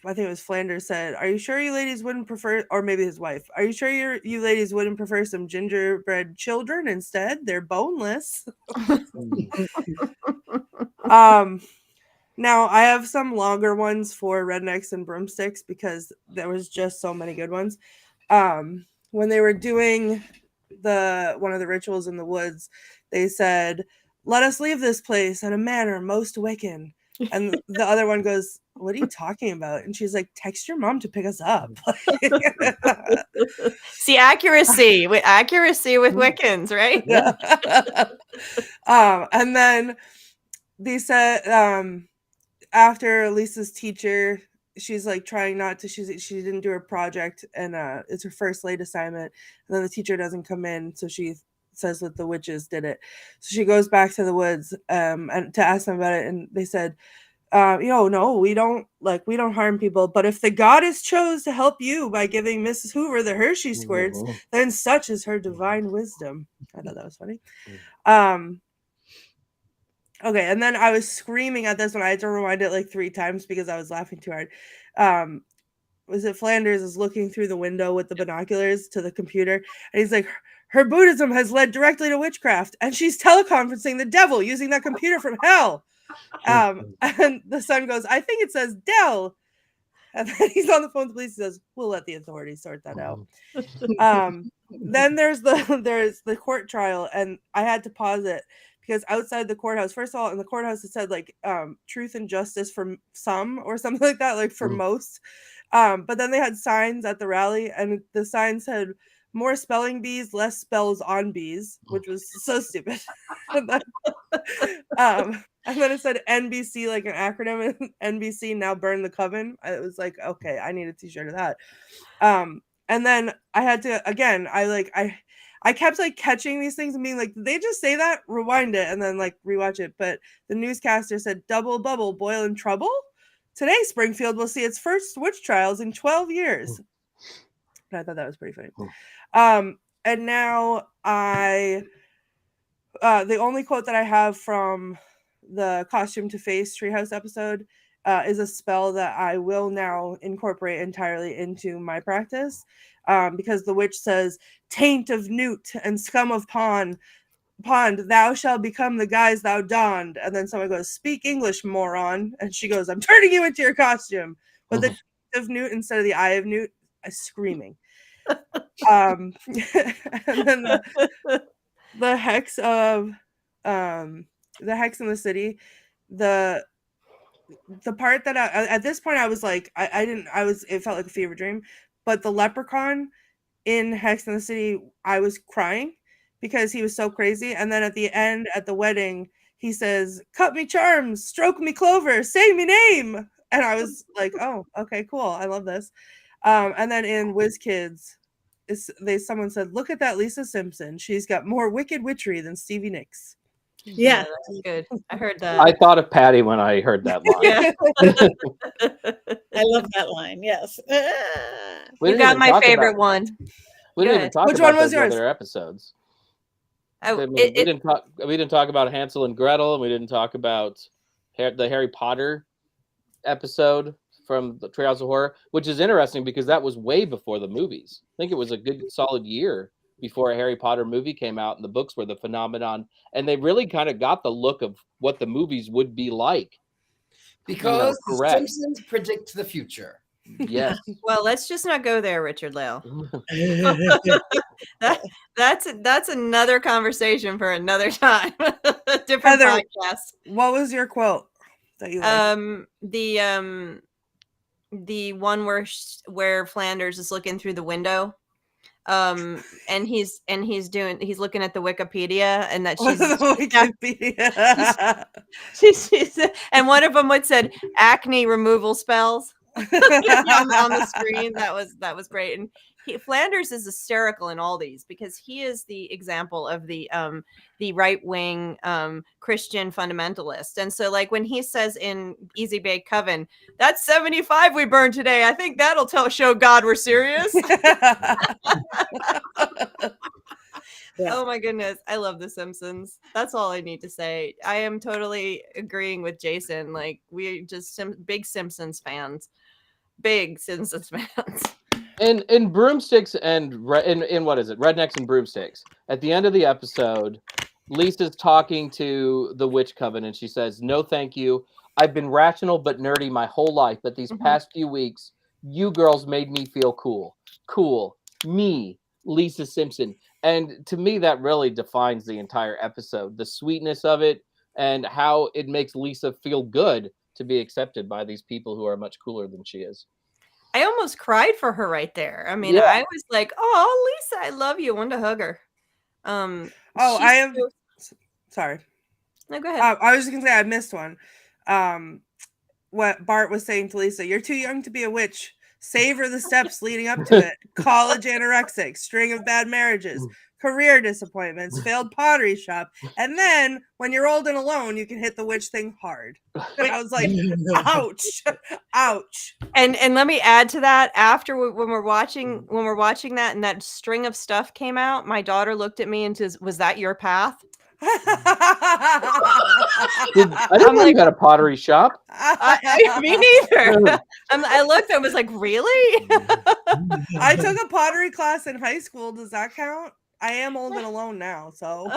I think it was Flanders said, "Are you sure you ladies wouldn't prefer," or maybe his wife, "Are you sure you ladies wouldn't prefer some gingerbread children instead? They're boneless." Now I have some longer ones for rednecks and broomsticks because there was just so many good ones. When they were doing one of the rituals in the woods, they said, "Let us leave this place in a manner most Wiccan." And the other one goes, "What are you talking about?" And she's like, "Text your mom to pick us up." See, accuracy with Wiccans, right? And then they said, after Lisa's teacher, she's like trying not to, she didn't do her project, and it's her first late assignment, and then the teacher doesn't come in, so she says that the witches did it. So she goes back to the woods and to ask them about it, and they said, no, we don't harm people, but if the goddess chose to help you by giving Mrs. Hoover the Hershey squirts, then such is her divine wisdom. I thought that was funny. Okay, and then I was screaming at this one. I had to rewind it like 3 times because I was laughing too hard. Was it Flanders is looking through the window with the binoculars to the computer, and he's like, "Her Buddhism has led directly to witchcraft, and she's teleconferencing the devil using that computer from hell." And the son goes, "I think it says Dell." And then he's on the phone with the police. He says, "We'll let the authorities sort that out." Then there's the court trial, and I had to pause it because outside the courthouse, first of all, in the courthouse it said like truth and justice for some or something like that, like for most. But then they had signs at the rally, and the sign said more spelling bees, less spells on bees, which was so stupid. And then it said NBC, like an acronym, and NBC now burn the Coven. It was like, okay, I need a t-shirt of that. And then I had to, again, I kept like catching these things and being like, did they just say that? Rewind it and then like rewatch it. But the newscaster said, "Double bubble, boil in trouble. Today, Springfield will see its first witch trials in 12 years. And I thought that was pretty funny. And now the only quote that I have from the Costume to Face Treehouse episode is a spell that I will now incorporate entirely into my practice. Because the witch says, "Taint of newt and scum of pond, thou shalt become the guise thou donned." And then someone goes, "Speak English, moron." And she goes, "I'm turning you into your costume." But the taint of newt instead of the eye of newt, I'm screaming. And then the hex of the hex in the city, the part that at this point I was like, it felt like a fever dream. But the leprechaun in Hex in the City, I was crying because he was so crazy. And then at the end, at the wedding, he says, "Cut me charms, stroke me clover, say me name." And I was like, oh, okay, cool. I love this. And then in Whiz Kids, someone said, "Look at that Lisa Simpson. She's got more wicked witchery than Stevie Nicks." Yeah, that's good. I heard that. I thought of Patty when I heard that line. Yeah. I love that line. Yes. You got my favorite one. We didn't even talk Which about one was those yours? other episodes. Oh, we didn't talk about Hansel and Gretel, and we didn't talk about the Harry Potter episode from the Treehouse of Horror, which is interesting because that was way before the movies. I think it was a good solid year before a Harry Potter movie came out, and the books were the phenomenon, and they really kind of got the look of what the movies would be like. Because the Simpsons predict the future. Yes. Well, let's just not go there, Richard-Lael. That's another conversation for another time. Different Heather, podcast. What was your quote that you liked? The one where Flanders is looking through the window. And he's looking at the Wikipedia, and that she's and one of them would said acne removal spells on the screen. That was great. And Flanders is hysterical in all these because he is the example of the right-wing Christian fundamentalist. And so like when he says in Easy Bake Coven, "That's 75 we burned today. I think that'll show God we're serious." Yeah. Oh my goodness. I love The Simpsons. That's all I need to say. I am totally agreeing with Jason. Like we're just big Simpsons fans. big Simpsons fans. In Broomsticks and in what is it? Rednecks and Broomsticks. At the end of the episode, Lisa's talking to the Witch Coven, and she says, "No, thank you. I've been rational but nerdy my whole life, but these past few weeks, you girls made me feel cool. Cool. Me, Lisa Simpson." And to me, that really defines the entire episode. The sweetness of it and how it makes Lisa feel good to be accepted by these people who are much cooler than she is. I almost cried for her right there. I mean, Yeah. I was like, "Oh, Lisa, I love you." I wanted to hug her. I have. Sorry. No, go ahead. I was just gonna say I missed one. What Bart was saying to Lisa: "You're too young to be a witch. Savor the steps leading up to it. College anorexic, string of bad marriages, career disappointments, failed pottery shop, and then when you're old and alone, you can hit the witch thing hard." And I was like, "Ouch, ouch." And let me add to that. After when we're watching that and that string of stuff came out, my daughter looked at me and says, "Was that your path?" I didn't know you got a pottery shop. Me neither. I looked and was like, "Really?" I took a pottery class in high school. Does that count? I am old and alone now, so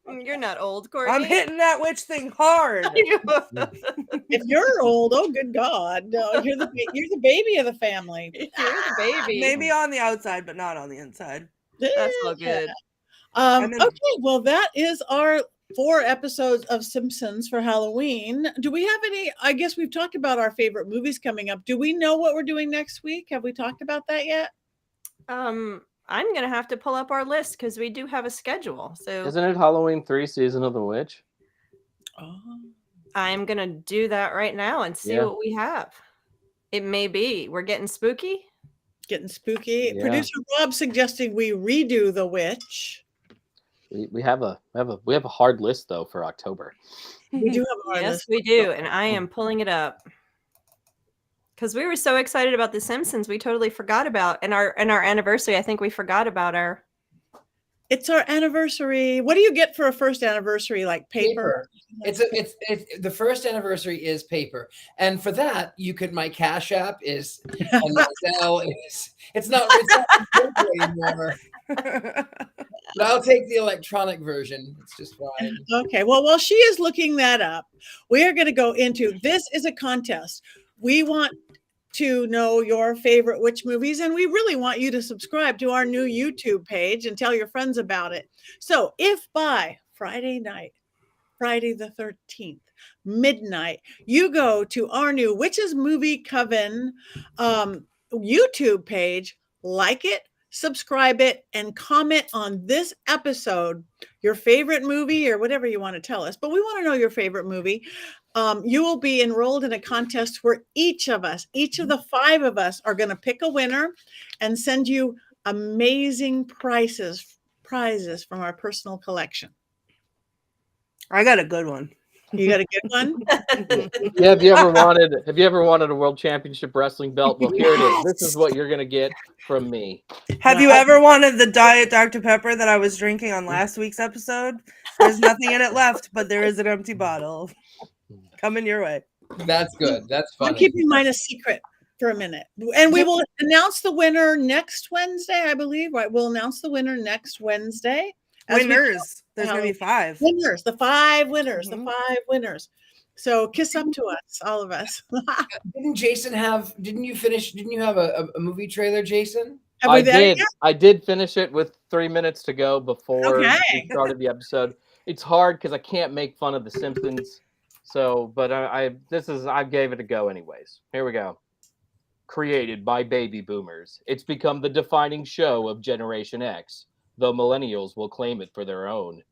You're not old, Courtney. I'm hitting that witch thing hard. If you're old, oh good God, no, you're the baby of the family. You're the baby. Maybe on the outside, but not on the inside. That's all good. Okay, well, that is our 4 episodes of Simpsons for Halloween. Do we have any? I guess we've talked about our favorite movies coming up. Do we know what we're doing next week? Have we talked about that yet? I'm gonna have to pull up our list because we do have a schedule. So Isn't it Halloween 3 Season of the Witch? Oh. I'm gonna do that right now and see what we have. It may be. We're getting spooky. Getting spooky. Yeah. Producer Rob suggesting we redo The Witch. We have a hard list though for October. We do have a hard Yes, list. we do, and I am pulling it up because we were so excited about The Simpsons, we totally forgot about and our anniversary. I think we forgot about our. It's our anniversary. What do you get for a first anniversary? Like paper? It's the first anniversary is paper, and for that you could. My Cash App is and my Zelle is. It's not paper anymore. But I'll take the electronic version. It's just fine. Okay. Well, while she is looking that up, we are going to go into this is a contest. We want to know your favorite witch movies, and we really want you to subscribe to our new YouTube page and tell your friends about it. So if by Friday night, Friday the 13th, midnight, you go to our new Witches Movie Coven YouTube page, like it, subscribe it, and comment on this episode, your favorite movie or whatever you want to tell us. But we want to know your favorite movie. You will be enrolled in a contest where each of the 5 of us are going to pick a winner and send you amazing prizes from our personal collection. I got a good one. You got a good one? Yeah, have you ever wanted a world championship wrestling belt? Well, here it is. This is what you're gonna get from me. Have you ever wanted the Diet Dr. Pepper that I was drinking on last week's episode? There's nothing in it left, but there is an empty bottle coming your way. That's good. That's funny. I'm keeping mine a secret for a minute. And we will announce the winner next Wednesday, I believe. Right? We'll announce the winner next Wednesday. Winners. There's going to be 5. Winners. The 5 winners. Mhm. The 5 winners. So kiss up to us, all of us. Didn't you have a movie trailer, Jason? Have we there yet? I did finish it with 3 minutes to go before we started the episode. It's hard because I can't make fun of The Simpsons. So, but I gave it a go anyways. Here we go. Created by baby boomers, it's become the defining show of Generation X, though millennials will claim it for their own.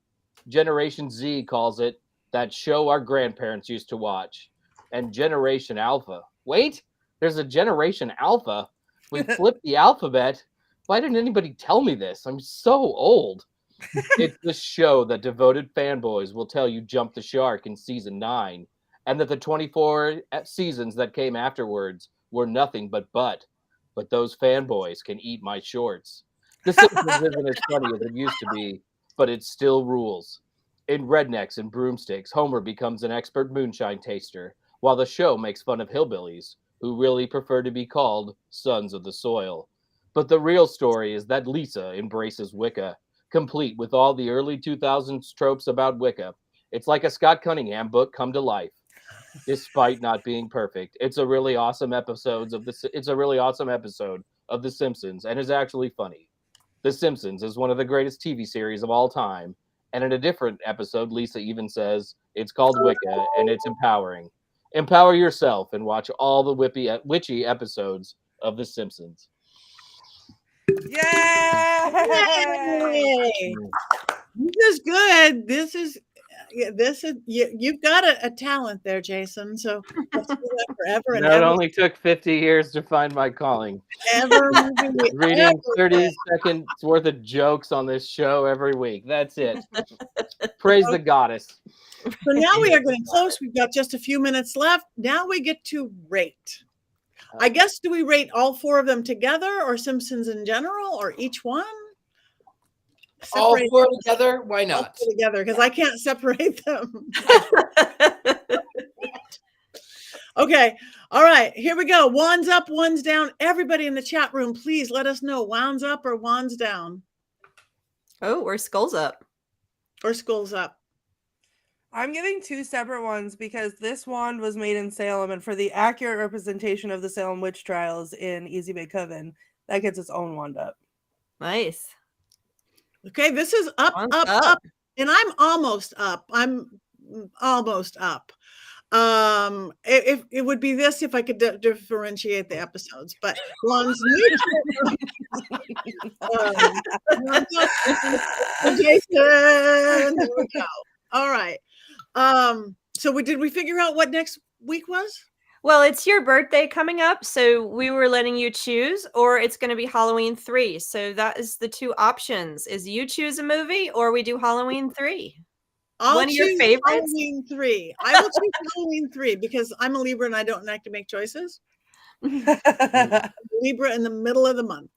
Generation Z calls it that show our grandparents used to watch. And Generation Alpha. Wait, there's a Generation Alpha? We flipped the alphabet. Why didn't anybody tell me this? I'm so old. It's the show that devoted fanboys will tell you jumped the shark in season 9, and that the 24 seasons that came afterwards were nothing but those fanboys can eat my shorts. The Simpsons isn't as funny as it used to be, but it still rules. In Rednecks and Broomsticks, Homer becomes an expert moonshine taster, while the show makes fun of hillbillies. who really prefer to be called sons of the soil. But the real story is that Lisa embraces Wicca, complete with all the early 2000s tropes about Wicca. It's like a Scott Cunningham book come to life, despite not being perfect. It's a really awesome episode of The Simpsons, and is actually funny. The Simpsons is one of the greatest TV series of all time, and in a different episode, Lisa even says it's called Wicca and it's empowering. Empower yourself and watch all the witchy episodes of The Simpsons. Yay! Yay! This is good. You've got a talent there, Jason. So let's do that forever and That ever. only took 50 years to find my calling. Reading 30 seconds worth of jokes on this show every week. That's it. Praise the goddess. So now we are getting close. We've got just a few minutes left. Now we get to rate. I guess, do we rate all 4 of them together, or Simpsons in general, or each one? All Separate 4 them. together? Why All not? 4 together, because I can't separate them. Okay. All right. Here we go. Wands up, wands down. Everybody in the chat room, please let us know. Wands up or wands down? Oh, or skulls up. Or skulls up? I'm giving 2 separate ones because this wand was made in Salem, and for the accurate representation of the Salem witch trials in Easy Bay Coven, that gets its own wand up. Nice. Okay, this is up, Wands up, up. up, and I'm almost up. I'm almost up. If it would be this if I could differentiate the episodes, but wands neutral. Jason, there we go. All right. So did we figure out what next week was? Well, it's your birthday coming up, so we were letting you choose, or it's going to be Halloween 3. So that is the 2 options: is you choose a movie, or we do Halloween 3. One of your choose favorites? Halloween 3. I will choose Halloween 3 because I'm a Libra and I don't like to make choices. Libra in the middle of the month.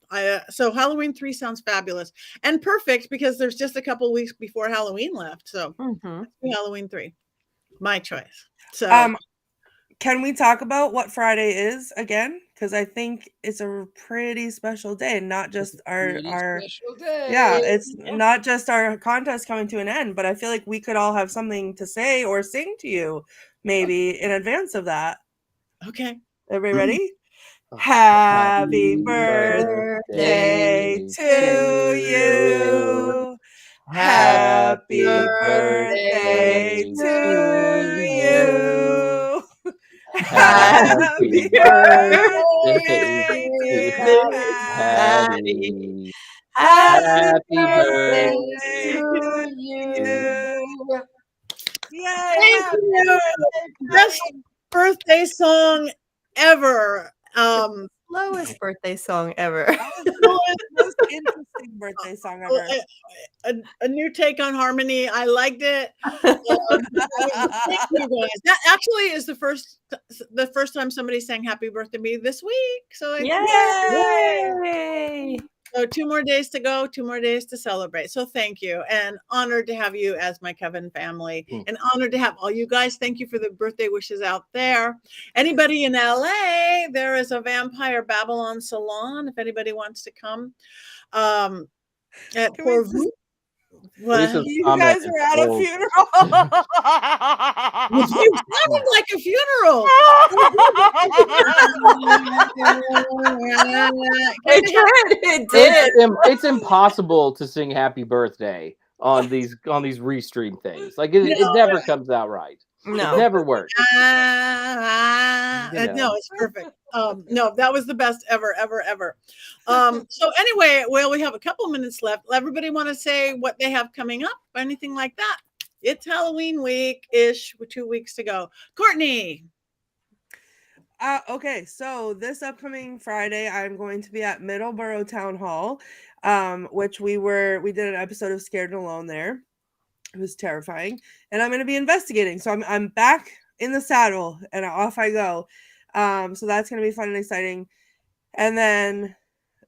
So Halloween 3 sounds fabulous and perfect because there's just a couple weeks before Halloween left. So let's do Halloween 3, my choice. So can we talk about what Friday is again? Because I think it's a pretty special day, not just our special day. Yeah, it's not just our contest coming to an end, but I feel like we could all have something to say or sing to you maybe in advance of that. Okay. Everybody ready? Happy birthday to you. Happy birthday to you. Happy birthday to Patty. Happy birthday to you. Yay! Thank you. Best birthday song ever. Lowest birthday song ever. Most interesting birthday song ever. A new take on harmony. I liked it. Thank you guys. That actually is the first time somebody sang "Happy Birthday" to me this week. So Yay! So 2 more days to go, 2 more days to celebrate. So thank you, and honored to have you as my Coven family, and honored to have all you guys. Thank you for the birthday wishes out there. Anybody in LA, there is a Vampire Babylon salon if anybody wants to come. At Porvu. You guys are at a funeral. You sounded like a funeral. It did. It's impossible to sing "Happy Birthday" on these restream things. Like it never comes out right. No, it never works. No, it's perfect. No, that was the best ever. So anyway, well, we have a couple minutes left. Everybody want to say what they have coming up? Anything like that? It's Halloween week-ish with 2 weeks to go. Courtney. Okay, so this upcoming Friday, I'm going to be at Middleborough Town Hall, which we did an episode of Scared and Alone there. It was terrifying, and I'm going to be investigating. So I'm back in the saddle, and off I go. So that's going to be fun and exciting. And then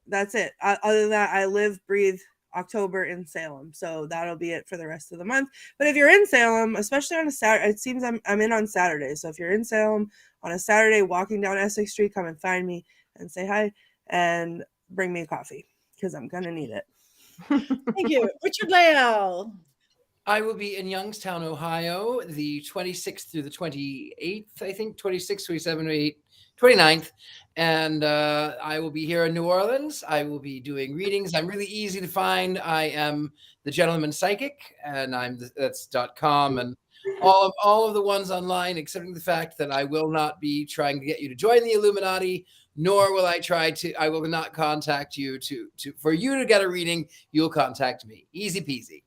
that's it. Other than that, I live, breathe October in Salem. So that'll be it for the rest of the month. But if you're in Salem, especially on a Saturday, it seems I'm in on Saturday. So if you're in Salem on a Saturday walking down Essex Street, come and find me and say hi and bring me a coffee because I'm going to need it. Thank you. Richard-Lael. I will be in Youngstown, Ohio, the 26th through the 28th, I think, 26th, 27th, 28th, 29th. And I will be here in New Orleans. I will be doing readings. I'm really easy to find. I am the Gentleman Psychic, and that's .com, and all of the ones online, excepting the fact that I will not be trying to get you to join the Illuminati, nor will I will not contact you for you to get a reading. You'll contact me. Easy peasy.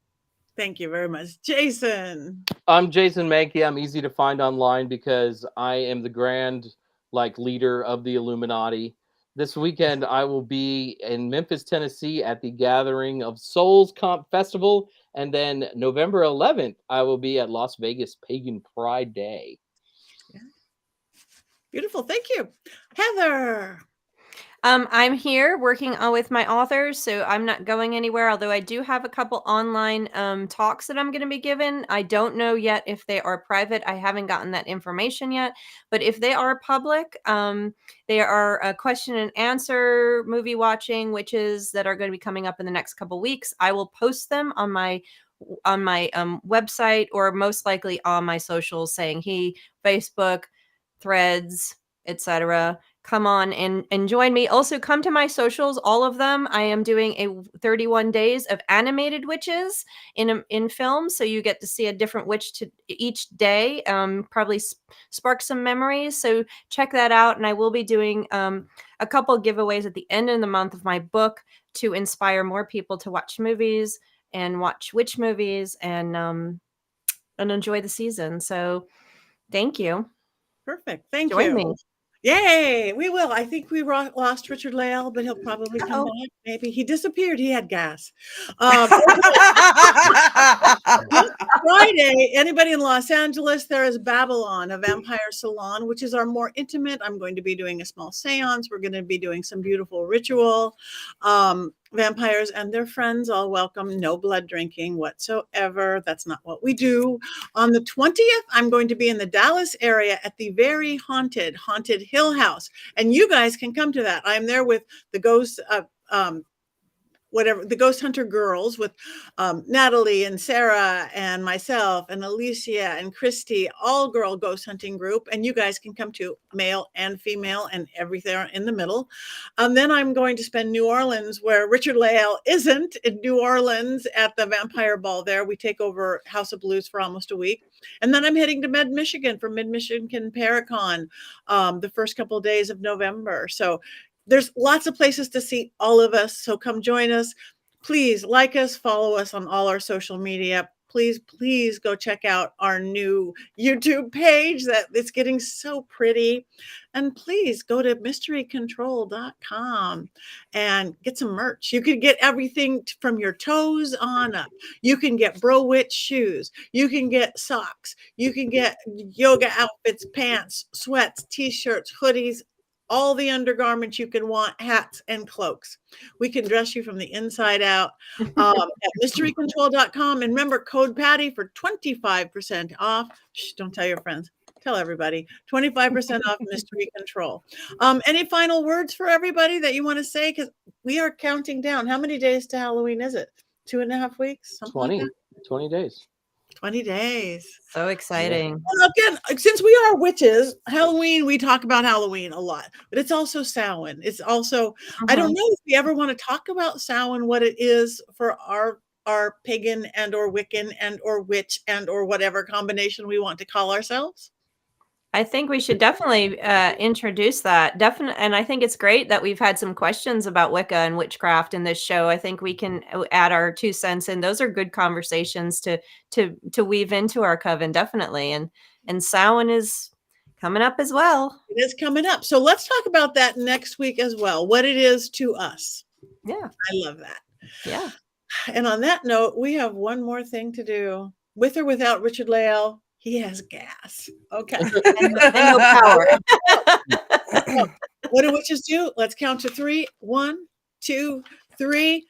Thank you very much. Jason. I'm Jason Mankey. I'm easy to find online because I am the grand leader of the Illuminati. This weekend, I will be in Memphis, Tennessee at the Gathering of Souls Comp Festival. And then November 11th, I will be at Las Vegas Pagan Pride Day. Yeah. Beautiful. Thank you. Heather. I'm here working with my authors, so I'm not going anywhere, although I do have a couple online talks that I'm going to be giving. I don't know yet if they are private. I haven't gotten that information yet. But if they are public, they are a question and answer movie watching witches that are going to be coming up in the next couple weeks. I will post them on my website, or most likely on my socials, saying, hey, Facebook, Threads, etc. Come on and join me. Also, come to my socials, all of them. I am doing a 31 days of animated witches in film, so you get to see a different witch each day. Probably spark some memories. So check that out. And I will be doing a couple giveaways at the end of the month of my book to inspire more people to watch movies and watch witch movies and enjoy the season. So thank you. Perfect. Thank Join you. me. Yay, we will. I think we lost Richard-Lael, but he'll probably come back. Maybe he disappeared. He had gas. Friday, anybody in Los Angeles, there is Babylon, a vampire salon, which is our more intimate. I'm going to be doing a small seance. We're going to be doing some beautiful ritual. Vampires and their friends all welcome. No blood drinking whatsoever. That's not what we do. On the 20th, I'm going to be in the Dallas area at the very haunted Hill House. And you guys can come to that. I'm there with the ghost the Ghost Hunter girls, with Natalie and Sarah and myself and Alicia and Christy, all girl ghost hunting group. And you guys can come to, male and female and everything in the middle. Then I'm going to spend New Orleans, where Richard-Lael isn't, in New Orleans at the Vampire Ball there. We take over House of Blues for almost a week. And then I'm heading to Mid-Michigan for Mid-Michigan Paracon the first couple of days of November. So there's lots of places to see all of us. So come join us. Please like us, follow us on all our social media. Please go check out our new YouTube page that it's getting so pretty. And please go to mysterycontrol.com and get some merch. You can get everything from your toes on up. You can get Bro Witch shoes. You can get socks. You can get yoga outfits, pants, sweats, t-shirts, hoodies, all the undergarments you can want, hats and cloaks. We can dress you from the inside out at mysterycontrol.com. And remember, code Patty for 25% off. Shh, don't tell your friends. Tell everybody. 25% off Mystery Control. Any final words for everybody that you want to say? Because we are counting down. How many days to Halloween is it? 2.5 weeks? 20 days. 20 days. So exciting. Well, again, since we are witches, Halloween, we talk about Halloween a lot, but it's also Samhain. It's also, I don't know if we ever want to talk about Samhain, what it is for our pagan and or Wiccan and or witch and or whatever combination we want to call ourselves. I think we should definitely introduce that. Definitely, and I think it's great that we've had some questions about Wicca and witchcraft in this show. I think we can add our 2 cents in. Those are good conversations to weave into our coven, definitely. And Samhain is coming up as well. It is coming up. So let's talk about that next week as well. What it is to us. Yeah, I love that. Yeah. And on that note, we have one more thing to do. With or without Richard-Lael, he has gas. Okay. and no power. What do witches do? Let's count to 3. 1, 2, 3.